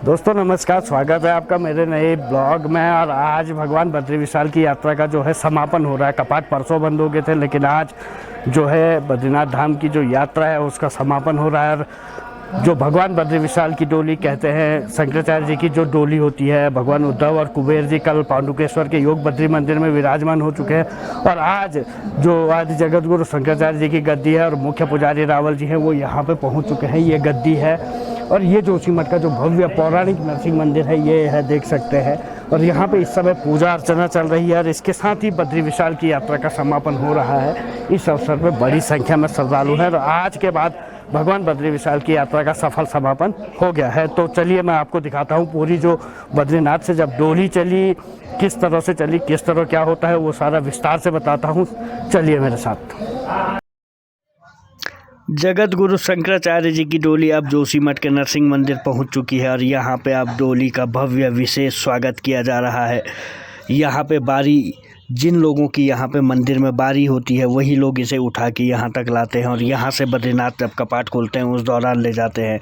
दोस्तों नमस्कार, स्वागत है आपका मेरे नए ब्लॉग में। और आज भगवान बद्री विशाल की यात्रा का जो है समापन हो रहा है। कपाट परसों बंद हो गए थे, लेकिन आज जो है बद्रीनाथ धाम की जो यात्रा है उसका समापन हो रहा है। और जो भगवान बद्री विशाल की डोली कहते हैं, शंकराचार्य जी की जो डोली होती है, भगवान उद्धव और कुबेर जी कल पांडुकेश्वर के योग बद्री मंदिर में विराजमान हो चुके हैं। और आज जो आदि जगत गुरु शंकराचार्य जी की गद्दी है और मुख्य पुजारी रावल जी हैं, वो यहाँ पे पहुँच चुके हैं। ये गद्दी है और ये जोशीमठ का जो भव्य पौराणिक नरसिंह मंदिर है ये है, देख सकते हैं। और यहाँ पे इस समय पूजा अर्चना चल रही है और इसके साथ ही बद्री विशाल की यात्रा का समापन हो रहा है। इस अवसर पर बड़ी संख्या में श्रद्धालु हैं और आज के बाद भगवान बद्री विशाल की यात्रा का सफल समापन हो गया है। तो चलिए मैं आपको दिखाता हूँ पूरी जो बद्रीनाथ से जब डोली चली, किस तरह से चली, किस तरह क्या होता है, वो सारा विस्तार से बताता हूँ। चलिए मेरे साथ। जगत गुरु शंकराचार्य जी की डोली अब जोशीमठ के नरसिंह मंदिर पहुंच चुकी है और यहाँ पे अब डोली का भव्य विशेष स्वागत किया जा रहा है। यहाँ पे बारी, जिन लोगों की यहाँ पे मंदिर में बारी होती है वही लोग इसे उठा के यहाँ तक लाते हैं और यहाँ से बद्रीनाथ जब कपाट खोलते हैं उस दौरान ले जाते हैं।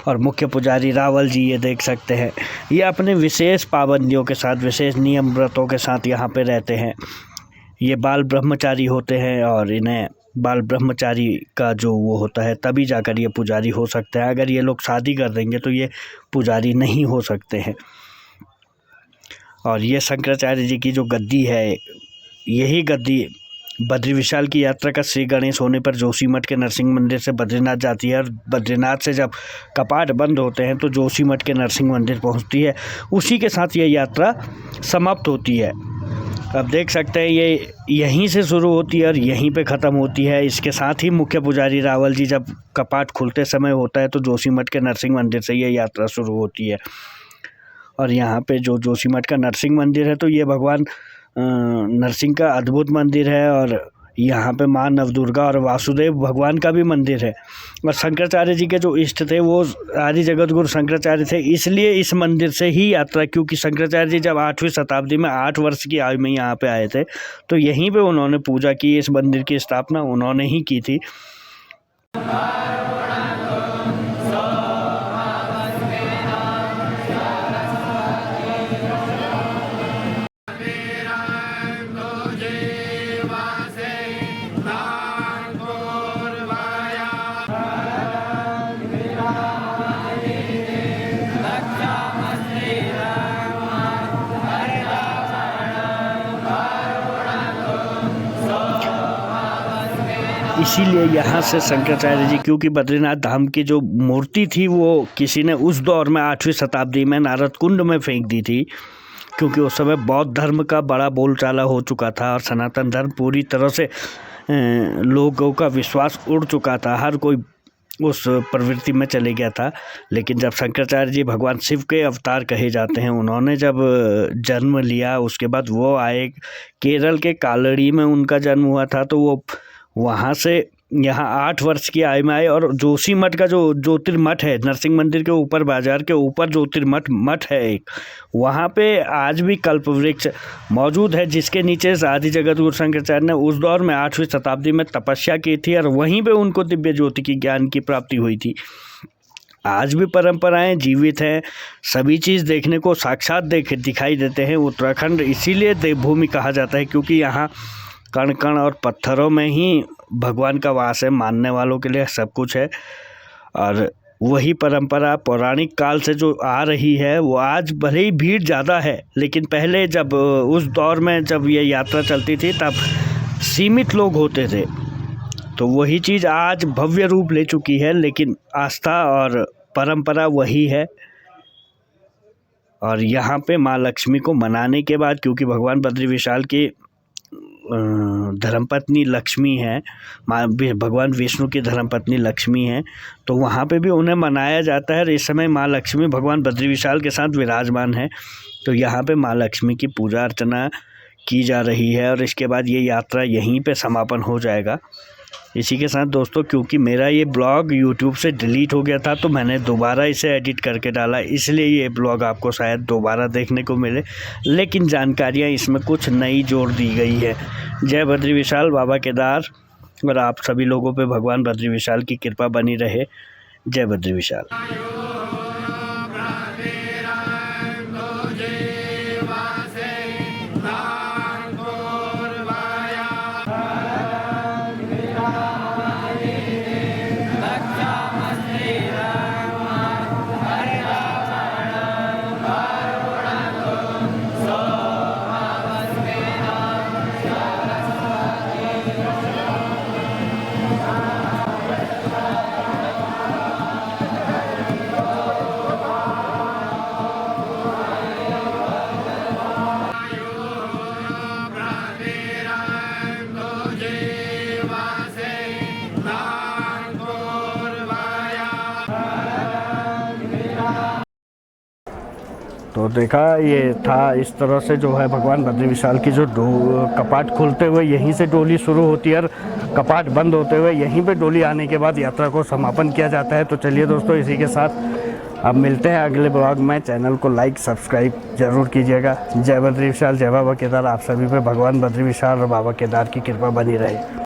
और मुख्य पुजारी रावल जी, ये देख सकते हैं, ये अपने विशेष पाबंदियों के साथ, विशेष नियम व्रतों के साथ यहाँ पे रहते हैं। ये बाल ब्रह्मचारी होते हैं और इन्हें बाल ब्रह्मचारी का जो वो होता है तभी जाकर ये पुजारी हो सकते हैं। अगर ये लोग शादी कर देंगे तो ये पुजारी नहीं हो सकते हैं। और ये शंकराचार्य जी की जो गद्दी है, यही गद्दी बद्री विशाल की यात्रा का श्री गणेश होने पर जोशीमठ के नरसिंह मंदिर से बद्रीनाथ जाती है और बद्रीनाथ से जब कपाट बंद होते हैं तो जोशीमठ के नरसिंह मंदिर पहुंचती है। उसी के साथ ये यात्रा समाप्त होती है। अब देख सकते हैं ये यहीं से शुरू होती है और यहीं पे ख़त्म होती है। इसके साथ ही मुख्य पुजारी रावल जी, जब कपाट खुलते समय होता है तो जोशीमठ के नरसिंह मंदिर से ये यात्रा शुरू होती है। और यहाँ पे जो जोशीमठ का नरसिंह मंदिर है तो ये भगवान नरसिंह का अद्भुत मंदिर है। और यहाँ पे माँ नवदुर्गा और वासुदेव भगवान का भी मंदिर है। और शंकराचार्य जी के जो इष्ट थे वो आदि जगत गुरु शंकराचार्य थे, इसलिए इस मंदिर से ही यात्रा, क्योंकि शंकराचार्य जी जब 8वीं शताब्दी में 8 वर्ष की आयु में यहाँ पे आए थे तो यहीं पे उन्होंने पूजा की। इस मंदिर की स्थापना उन्होंने ही की थी। इसीलिए यहाँ से शंकराचार्य जी, क्योंकि बद्रीनाथ धाम की जो मूर्ति थी वो किसी ने उस दौर में 8वीं शताब्दी में नारद कुंड में फेंक दी थी, क्योंकि उस समय बौद्ध धर्म का बड़ा बोलचाला हो चुका था और सनातन धर्म पूरी तरह से लोगों का विश्वास उड़ चुका था। हर कोई उस प्रवृत्ति में चले गया था। लेकिन जब शंकराचार्य जी भगवान शिव के अवतार कहे जाते हैं, उन्होंने जब जन्म लिया, उसके बाद वो आए, केरल के कालड़ी में उनका जन्म हुआ था, तो वो वहाँ से यहाँ 8 वर्ष की आयु में आए। और जोशीमठ का जो ज्योतिर्मठ है, नरसिंह मंदिर के ऊपर, बाजार के ऊपर ज्योतिर्मठ मठ है एक, वहाँ पे आज भी कल्प वृक्ष मौजूद है, जिसके नीचे आदि जगत गुरु शंकराचार्य ने उस दौर में 8वीं शताब्दी में तपस्या की थी और वहीं पे उनको दिव्य ज्योति की ज्ञान की प्राप्ति हुई थी। आज भी परंपराएं जीवित हैं, सभी चीज़ देखने को साक्षात दिखाई देते हैं। उत्तराखंड इसीलिए देवभूमि कहा जाता है, क्योंकि यहाँ कण कण और पत्थरों में ही भगवान का वास है। मानने वालों के लिए सब कुछ है। और वही परंपरा पौराणिक काल से जो आ रही है वो आज भले ही भीड़ ज़्यादा है, लेकिन पहले जब उस दौर में जब ये यात्रा चलती थी तब सीमित लोग होते थे। तो वही चीज़ आज भव्य रूप ले चुकी है, लेकिन आस्था और परंपरा वही है। और यहाँ पे माँ लक्ष्मी को मनाने के बाद, क्योंकि भगवान बद्री विशाल की धर्मपत्नी लक्ष्मी है, भगवान विष्णु की धर्मपत्नी लक्ष्मी है, तो वहाँ पे भी उन्हें मनाया जाता है। इस समय माँ लक्ष्मी भगवान बद्री विशाल के साथ विराजमान है, तो यहाँ पे माँ लक्ष्मी की पूजा अर्चना की जा रही है। और इसके बाद ये यात्रा यहीं पे समापन हो जाएगा। इसी के साथ दोस्तों, क्योंकि मेरा ये ब्लॉग यूट्यूब से डिलीट हो गया था तो मैंने दोबारा इसे एडिट करके डाला, इसलिए ये ब्लॉग आपको शायद दोबारा देखने को मिले, लेकिन जानकारियाँ इसमें कुछ नई जोड़ दी गई है। जय बद्री विशाल, बाबा केदार, और आप सभी लोगों पे भगवान बद्री विशाल की कृपा बनी रहे। जय बद्री विशाल। तो देखा ये था इस तरह से जो है भगवान बद्री विशाल की जो कपाट खुलते हुए यहीं से डोली शुरू होती है और कपाट बंद होते हुए यहीं पे डोली आने के बाद यात्रा को समापन किया जाता है। तो चलिए दोस्तों, इसी के साथ अब मिलते हैं अगले ब्लॉग में। चैनल को लाइक सब्सक्राइब जरूर कीजिएगा। जय बद्री विशाल, जय बाबा केदार। आप सभी पे भगवान बद्री विशाल और बाबा केदार की कृपा बनी रहे।